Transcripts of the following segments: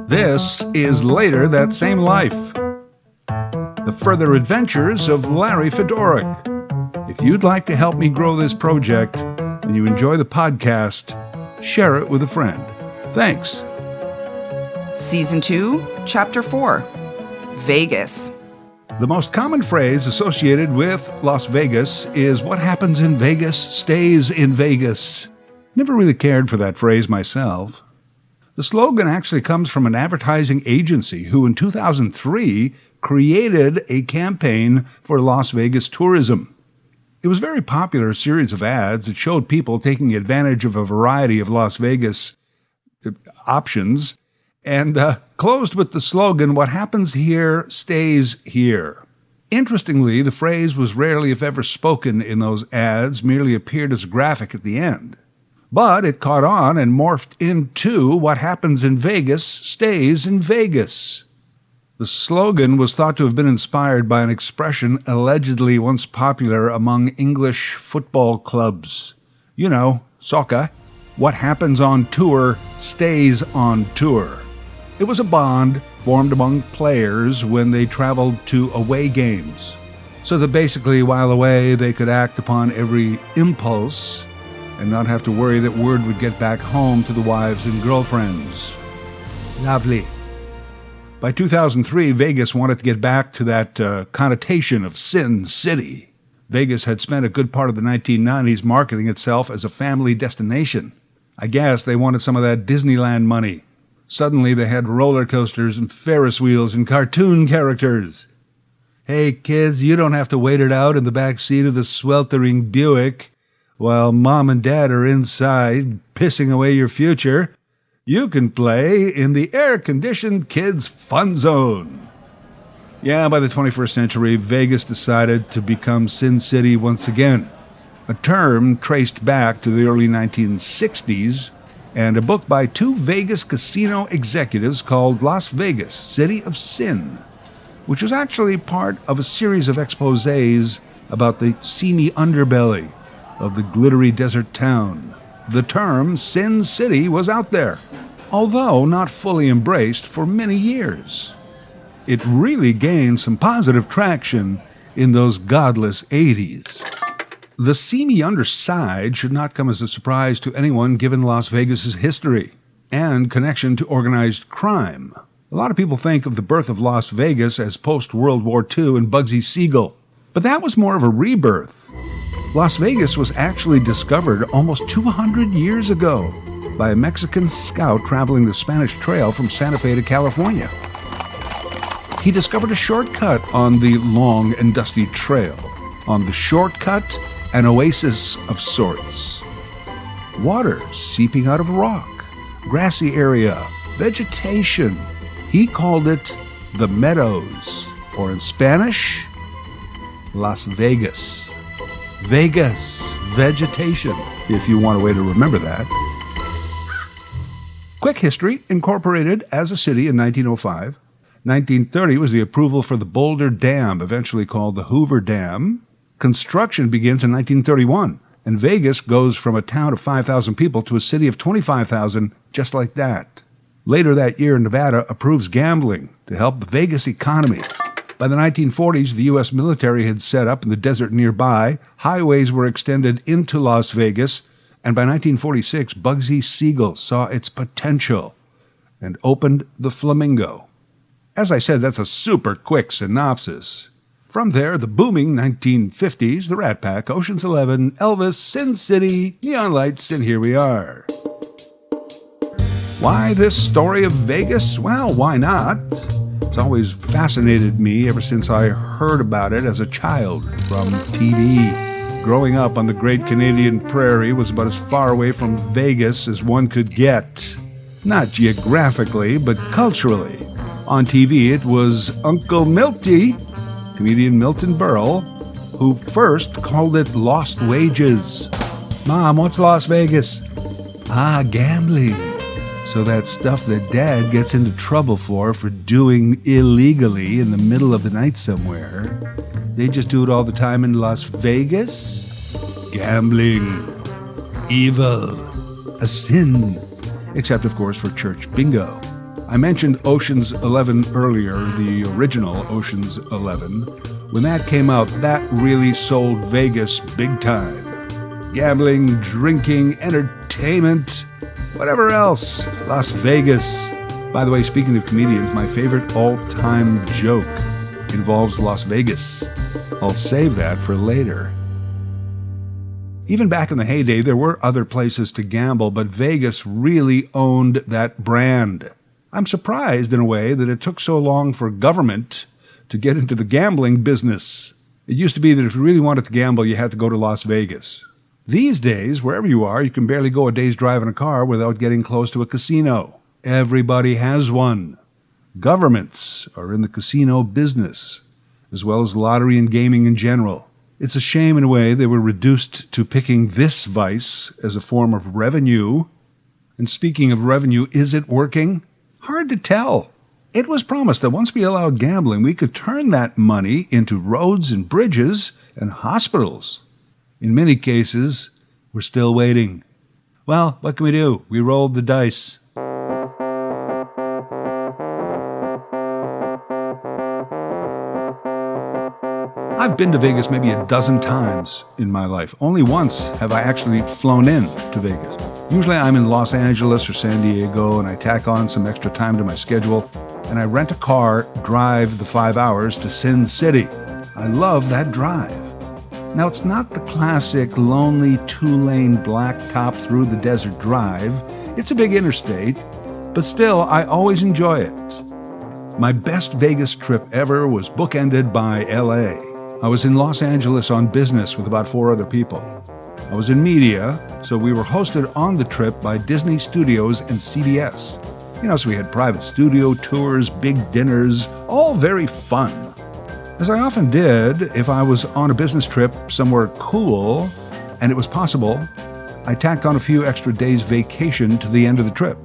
This is Later That Same Life. The Further Adventures of Larry Fedoruk. If you'd like to help me grow this project and you enjoy the podcast, share it with a friend. Thanks. Season 2, Chapter 4, Vegas. The most common phrase associated with Las Vegas is "what happens in Vegas stays in Vegas." Never really cared for that phrase myself. The slogan actually comes from an advertising agency who in 2003 created a campaign for Las Vegas tourism. It was a very popular series of ads that showed people taking advantage of a variety of Las Vegas options and closed with the slogan, "What happens here stays here." Interestingly, the phrase was rarely, if ever, spoken in those ads, merely appeared as a graphic at the end. But it caught on and morphed into "what happens in Vegas stays in Vegas." The slogan was thought to have been inspired by an expression allegedly once popular among English football clubs. You know, soccer. What happens on tour stays on tour. It was a bond formed among players when they traveled to away games, so that basically while away they could act upon every impulse and not have to worry that word would get back home to the wives and girlfriends. Lovely. By 2003, Vegas wanted to get back to that connotation of Sin City. Vegas had spent a good part of the 1990s marketing itself as a family destination. I guess they wanted some of that Disneyland money. Suddenly they had roller coasters and Ferris wheels and cartoon characters. Hey kids, you don't have to wait it out in the back seat of the sweltering Buick while mom and dad are inside pissing away your future. You can play in the air-conditioned kids' fun zone. Yeah, by the 21st century, Vegas decided to become Sin City once again, a term traced back to the early 1960s, and a book by two Vegas casino executives called Las Vegas, City of Sin, which was actually part of a series of exposés about the seamy underbelly of the glittery desert town. The term Sin City was out there, although not fully embraced for many years. It really gained some positive traction in those godless 80s. The seamy underside should not come as a surprise to anyone given Las Vegas's history and connection to organized crime. A lot of people think of the birth of Las Vegas as post-World War II and Bugsy Siegel, but that was more of a rebirth. Las Vegas was actually discovered almost 200 years ago by a Mexican scout traveling the Spanish Trail from Santa Fe to California. He discovered a shortcut on the long and dusty trail. On the shortcut, an oasis of sorts. Water seeping out of rock, grassy area, vegetation. He called it the Meadows, or in Spanish, Las Vegas. Vegas, vegetation, if you want a way to remember that. Quick history, incorporated as a city in 1905. 1930 was the approval for the Boulder Dam, eventually called the Hoover Dam. Construction begins in 1931, and Vegas goes from a town of 5,000 people to a city of 25,000, just like that. Later that year, Nevada approves gambling to help the Vegas economy. By the 1940s, the U.S. military had set up in the desert nearby, highways were extended into Las Vegas, and by 1946, Bugsy Siegel saw its potential and opened the Flamingo. As I said, that's a super quick synopsis. From there, the booming 1950s, the Rat Pack, Ocean's 11, Elvis, Sin City, neon lights, and here we are. Why this story of Vegas? Well, why not? It's always fascinated me ever since I heard about it as a child from TV. Growing up on the great Canadian prairie was about as far away from Vegas as one could get. Not geographically, but culturally. On TV, it was Uncle Milty, comedian Milton Berle, who first called it Lost Wages. Mom, what's Las Vegas? Ah, gambling. So that stuff that Dad gets into trouble for doing illegally in the middle of the night somewhere. They just do it all the time in Las Vegas? Gambling. Evil. A sin. Except, of course, for church bingo. I mentioned Ocean's 11 earlier, the original Ocean's 11. When that came out, that really sold Vegas big time. Gambling, drinking, entertainment, whatever else. Las Vegas. By the way, speaking of comedians, my favorite all-time joke involves Las Vegas. I'll save that for later. Even back in the heyday, there were other places to gamble, but Vegas really owned that brand. I'm surprised, in a way, that it took so long for government to get into the gambling business. It used to be that if you really wanted to gamble, you had to go to Las Vegas. These days, wherever you are, you can barely go a day's drive in a car without getting close to a casino. Everybody has one. Governments are in the casino business, as well as lottery and gaming in general. It's a shame, in a way, they were reduced to picking this vice as a form of revenue. And speaking of revenue, is it working? Hard to tell. It was promised that once we allowed gambling, we could turn that money into roads and bridges and hospitals. In many cases, we're still waiting. Well, what can we do? We rolled the dice. I've been to Vegas maybe a dozen times in my life. Only once have I actually flown in to Vegas. Usually I'm in Los Angeles or San Diego, and I tack on some extra time to my schedule, and I rent a car, drive the 5 hours to Sin City. I love that drive. Now, it's not the classic lonely 2-lane blacktop through the desert drive. It's a big interstate, but still, I always enjoy it. My best Vegas trip ever was bookended by LA. I was in Los Angeles on business with about 4 other people. I was in media, so we were hosted on the trip by Disney Studios and CBS. So we had private studio tours, big dinners, all very fun. As I often did, if I was on a business trip somewhere cool, and it was possible, I tacked on a few extra days vacation to the end of the trip.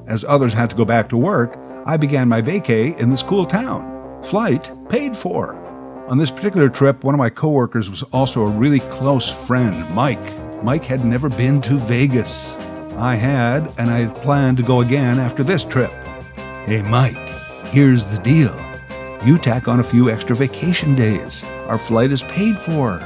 As others had to go back to work, I began my vacay in this cool town. Flight paid for. On this particular trip, one of my coworkers was also a really close friend, Mike. Mike had never been to Vegas. I had, and I had planned to go again after this trip. Hey, Mike, here's the deal. You tack on a few extra vacation days. Our flight is paid for.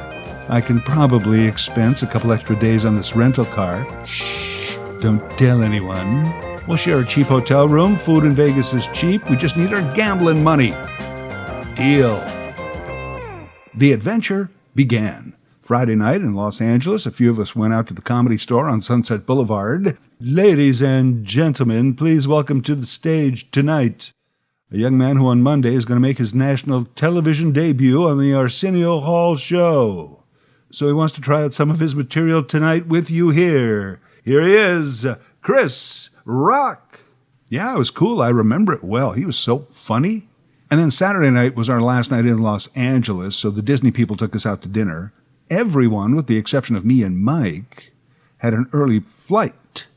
I can probably expense a couple extra days on this rental car. Shh, don't tell anyone. We'll share a cheap hotel room. Food in Vegas is cheap. We just need our gambling money. Deal. The adventure began. Friday night in Los Angeles, a few of us went out to the Comedy Store on Sunset Boulevard. Ladies and gentlemen, please welcome to the stage tonight a young man who on Monday is going to make his national television debut on the Arsenio Hall show. So he wants to try out some of his material tonight with you here. Here he is, Chris Rock. Yeah, it was cool. I remember it well. He was so funny. And then Saturday night was our last night in Los Angeles, so the Disney people took us out to dinner. Everyone, with the exception of me and Mike, had an early flight,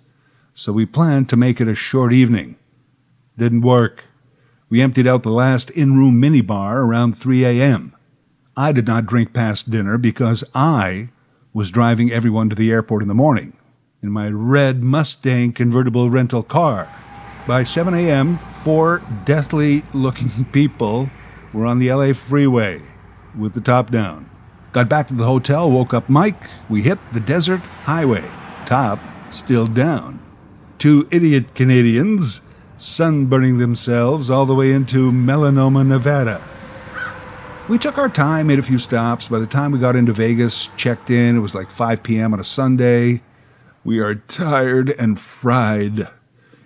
so we planned to make it a short evening. Didn't work. We emptied out the last in-room minibar around 3 a.m. I did not drink past dinner because I was driving everyone to the airport in the morning in my red Mustang convertible rental car. By 7 a.m., 4 deathly-looking people were on the LA freeway with the top down. Got back to the hotel, woke up Mike. We hit the desert highway, top still down. 2 idiot Canadians sunburning themselves all the way into Melanoma, Nevada. We took our time, made a few stops. By the time we got into Vegas, checked in, it was like 5 p.m. on a Sunday. We are tired and fried.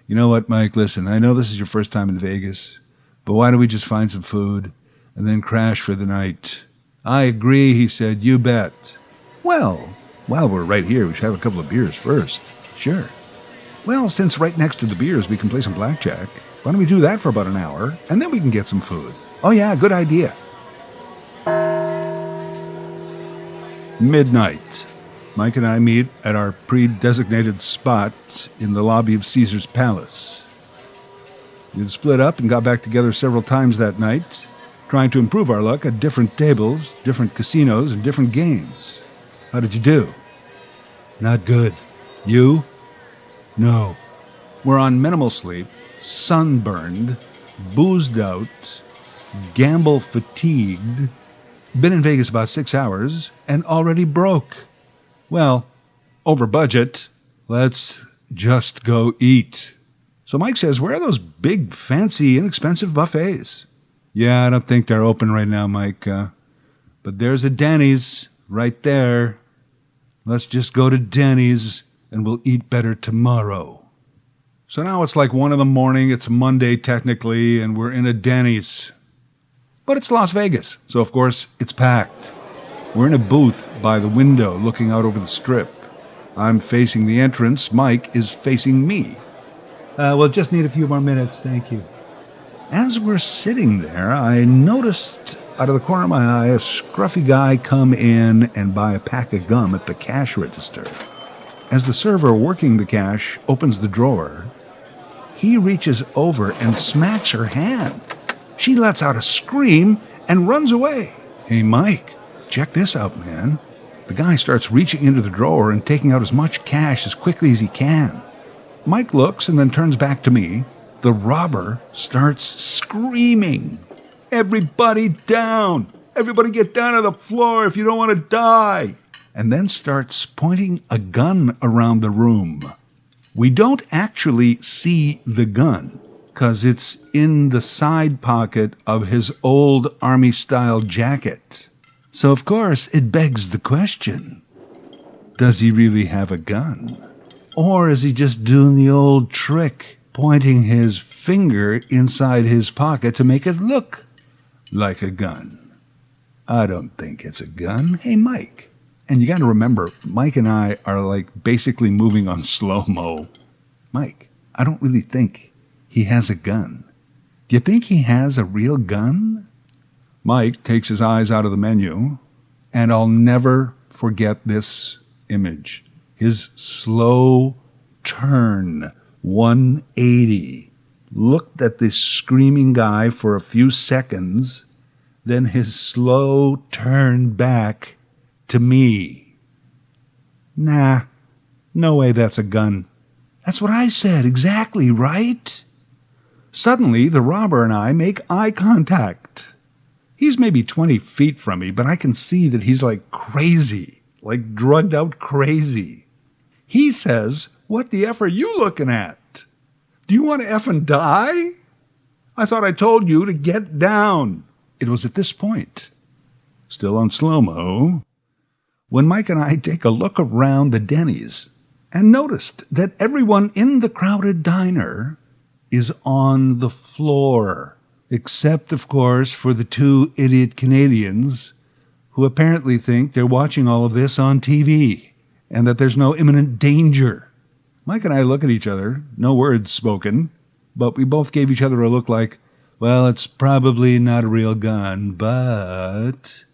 You know what, Mike? Listen, I know this is your first time in Vegas, but why don't we just find some food and then crash for the night? I agree, he said. You bet. Well, while we're right here, we should have a couple of beers first. Sure. Well, since right next to the beers we can play some blackjack, why don't we do that for about an hour, and then we can get some food? Oh yeah, good idea. Midnight. Mike and I meet at our pre-designated spot in the lobby of Caesar's Palace. We had split up and got back together several times that night, trying to improve our luck at different tables, different casinos, and different games. How did you do? Not good. You? No. We're on minimal sleep, sunburned, boozed out, gamble fatigued, been in Vegas about 6 hours, and already broke. Well, over budget. Let's just go eat. So Mike says, where are those big, fancy, inexpensive buffets? Yeah, I don't think they're open right now, Mike. But there's a Denny's right there. Let's just go to Denny's and we'll eat better tomorrow. So now it's like 1 a.m. It's Monday technically, and we're in a Denny's. But it's Las Vegas, so of course it's packed. We're in a booth by the window looking out over the strip. I'm facing the entrance. Mike is facing me. We'll just need a few more minutes, thank you. As we're sitting there, I noticed out of the corner of my eye a scruffy guy come in and buy a pack of gum at the cash register. As the server working the cash opens the drawer, he reaches over and smacks her hand. She lets out a scream and runs away. Hey, Mike, check this out, man. The guy starts reaching into the drawer and taking out as much cash as quickly as he can. Mike looks and then turns back to me. The robber starts screaming. Everybody down! Everybody get down to the floor if you don't want to die! And then starts pointing a gun around the room. We don't actually see the gun, because it's in the side pocket of his old Army-style jacket. So, of course, it begs the question, does he really have a gun? Or is he just doing the old trick, pointing his finger inside his pocket to make it look like a gun? I don't think it's a gun. Hey, Mike. And you got to remember, Mike and I are like basically moving on slow-mo. Mike, I don't really think he has a gun. Do you think he has a real gun? Mike takes his eyes out of the menu, and I'll never forget this image. His slow turn, 180, looked at this screaming guy for a few seconds, then his slow turn back to me. Nah, no way that's a gun. That's what I said, exactly, right? Suddenly, the robber and I make eye contact. He's maybe 20 feet from me, but I can see that he's like crazy, like drugged out crazy. He says, "What the F are you looking at? Do you want to effing die? I thought I told you to get down." It was at this point, still on slow-mo, when Mike and I take a look around the Denny's and noticed that everyone in the crowded diner is on the floor, except, of course, for the 2 idiot Canadians who apparently think they're watching all of this on TV and that there's no imminent danger. Mike and I look at each other, no words spoken, but we both gave each other a look like, well, it's probably not a real gun, but...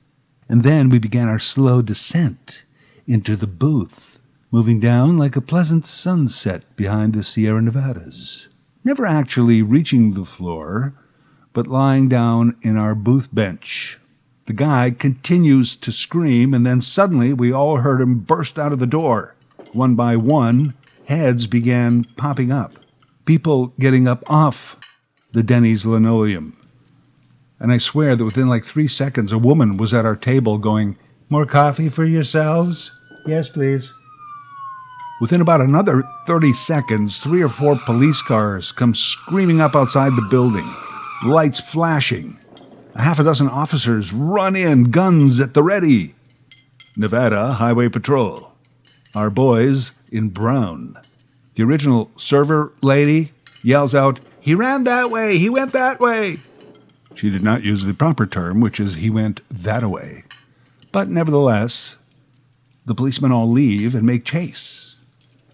And then we began our slow descent into the booth, moving down like a pleasant sunset behind the Sierra Nevadas, never actually reaching the floor, but lying down in our booth bench. The guy continues to scream, and then suddenly we all heard him burst out of the door. One by one, heads began popping up, people getting up off the Denny's linoleum. And I swear that within like 3 seconds, a woman was at our table going, "More coffee for yourselves?" "Yes, please." Within about another 30 seconds, 3 or 4 police cars come screaming up outside the building, lights flashing. A half a dozen officers run in, guns at the ready. Nevada Highway Patrol. Our boys in brown. The original server lady yells out, "He ran that way! He went that way!" She did not use the proper term, which is "he went that-a-way." But nevertheless, the policemen all leave and make chase.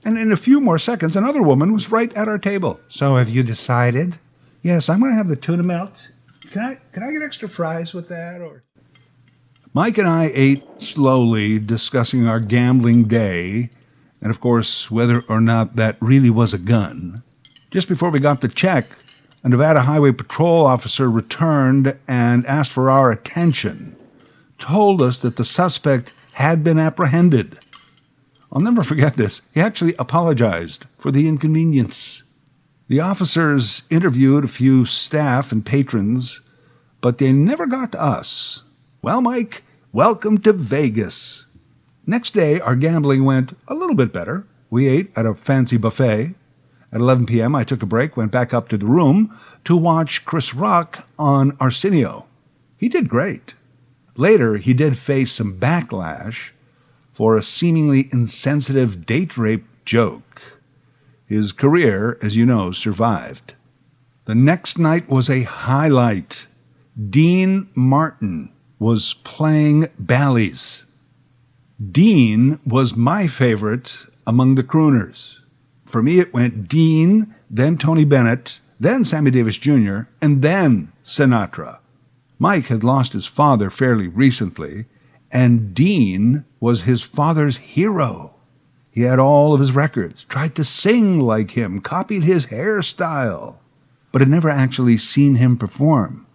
And in a few more seconds, another woman was right at our table. "So have you decided?" "Yes, I'm going to have the tuna melt. Can I get extra fries with that?" Or Mike and I ate slowly, discussing our gambling day, and of course, whether or not that really was a gun. Just before we got the check, a Nevada Highway Patrol officer returned and asked for our attention, told us that the suspect had been apprehended. I'll never forget this. He actually apologized for the inconvenience. The officers interviewed a few staff and patrons, but they never got to us. Well, Mike, welcome to Vegas. Next day, our gambling went a little bit better. We ate at a fancy buffet. At 11 p.m., I took a break, went back up to the room to watch Chris Rock on Arsenio. He did great. Later, he did face some backlash for a seemingly insensitive date rape joke. His career, as you know, survived. The next night was a highlight. Dean Martin was playing Bally's. Dean was my favorite among the crooners. For me, it went Dean, then Tony Bennett, then Sammy Davis Jr., and then Sinatra. Mike had lost his father fairly recently, and Dean was his father's hero. He had all of his records, tried to sing like him, copied his hairstyle, but had never actually seen him perform.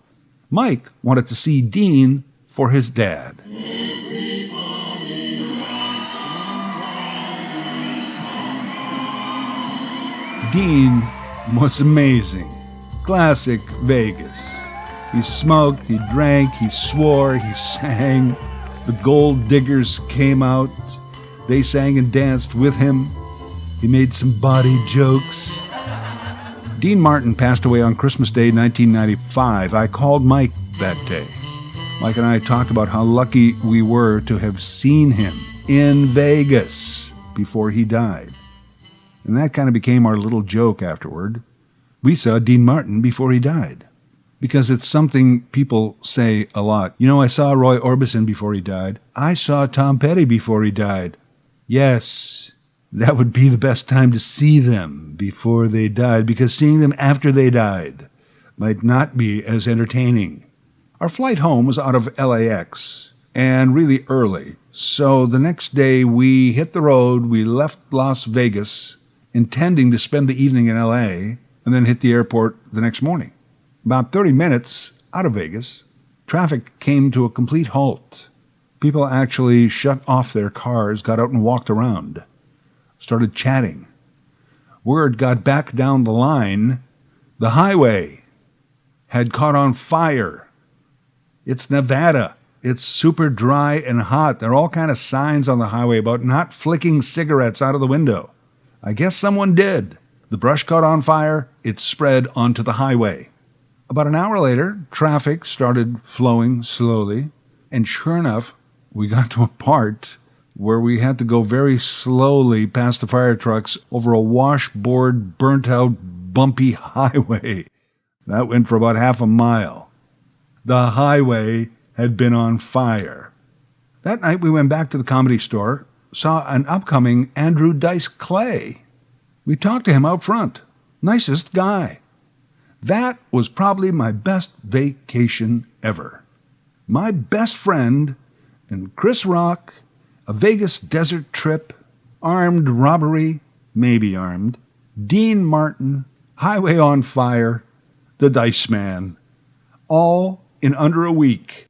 Mike wanted to see Dean for his dad. Dean was amazing. Classic Vegas. He smoked, he drank, he swore, he sang. The Gold Diggers came out. They sang and danced with him. He made some body jokes. Dean Martin passed away on Christmas Day, 1995. I called Mike that day. Mike and I talked about how lucky we were to have seen him in Vegas before he died. And that kind of became our little joke afterward. We saw Dean Martin before he died. Because it's something people say a lot. You know, I saw Roy Orbison before he died. I saw Tom Petty before he died. Yes, that would be the best time to see them before they died, because seeing them after they died might not be as entertaining. Our flight home was out of LAX, and really early. So the next day we hit the road, we left Las Vegas, intending to spend the evening in LA, and then hit the airport the next morning. About 30 minutes out of Vegas, traffic came to a complete halt. People actually shut off their cars, got out and walked around, started chatting. Word got back down the line. The highway had caught on fire. It's Nevada. It's super dry and hot. There are all kind of signs on the highway about not flicking cigarettes out of the window. I guess someone did. The brush caught on fire. It spread onto the highway. About an hour later, traffic started flowing slowly, and sure enough, we got to a part where we had to go very slowly past the fire trucks over a washboard, burnt-out, bumpy highway. That went for about half a mile. The highway had been on fire. That night, we went back to the Comedy Store, saw an upcoming Andrew Dice Clay. We talked to him out front. Nicest guy. That was probably my best vacation ever. My best friend and Chris Rock, a Vegas desert trip, armed robbery, maybe armed, Dean Martin, highway on fire, the Dice Man, all in under a week.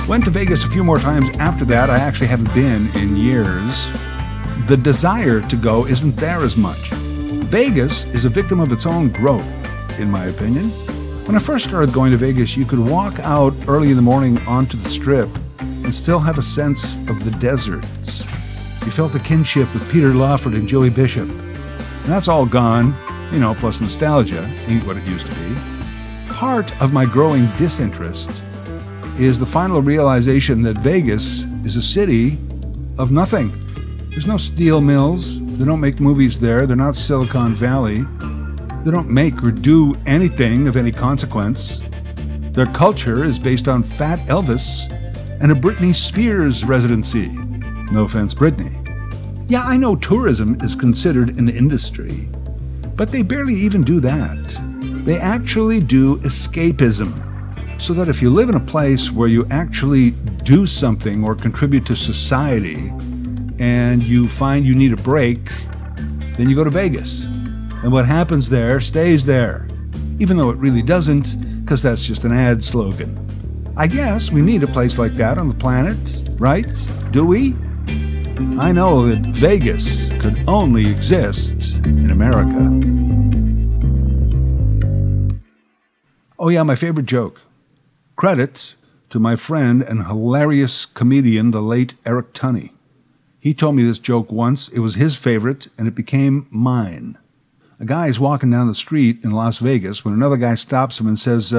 Went to Vegas a few more times after that. I actually haven't been in years. The desire to go isn't there as much. Vegas is a victim of its own growth, in my opinion. When I first started going to Vegas, you could walk out early in the morning onto the Strip and still have a sense of the deserts. You felt a kinship with Peter Lawford and Joey Bishop. And that's all gone, plus nostalgia ain't what it used to be. Part of my growing disinterest is the final realization that Vegas is a city of nothing. There's no steel mills. They don't make movies there. They're not Silicon Valley. They don't make or do anything of any consequence. Their culture is based on Fat Elvis and a Britney Spears residency. No offense, Britney. Yeah, I know tourism is considered an industry, but they barely even do that. They actually do escapism, so that if you live in a place where you actually do something or contribute to society and you find you need a break, then you go to Vegas. And what happens there stays there, even though it really doesn't, because that's just an ad slogan. I guess we need a place like that on the planet, right? Do we? I know that Vegas could only exist in America. Oh yeah, my favorite joke. Credit to my friend and hilarious comedian, the late Eric Tunney. He told me this joke once. It was his favorite, and it became mine. A guy is walking down the street in Las Vegas when another guy stops him and says,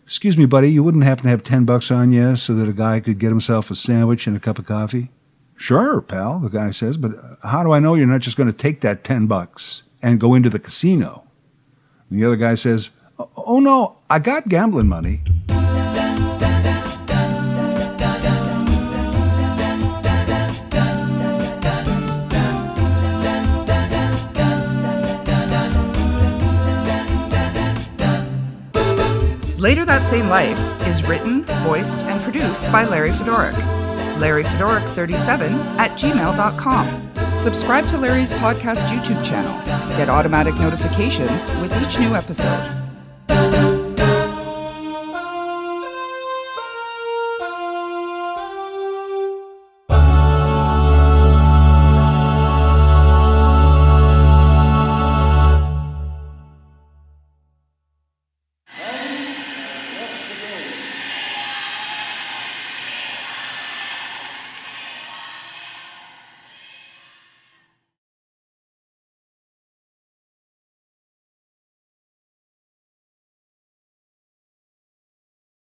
"Excuse me, buddy, you wouldn't happen to have $10 on you so that a guy could get himself a sandwich and a cup of coffee?" "Sure, pal," the guy says, "but how do I know you're not just going to take that $10 and go into the casino?" And the other guy says, "Oh no, I got gambling money." Later That Same Life is written, voiced, and produced by Larry Fedoruk. LarryFedoruk37@gmail.com. Subscribe to Larry's podcast YouTube channel. Get automatic notifications with each new episode.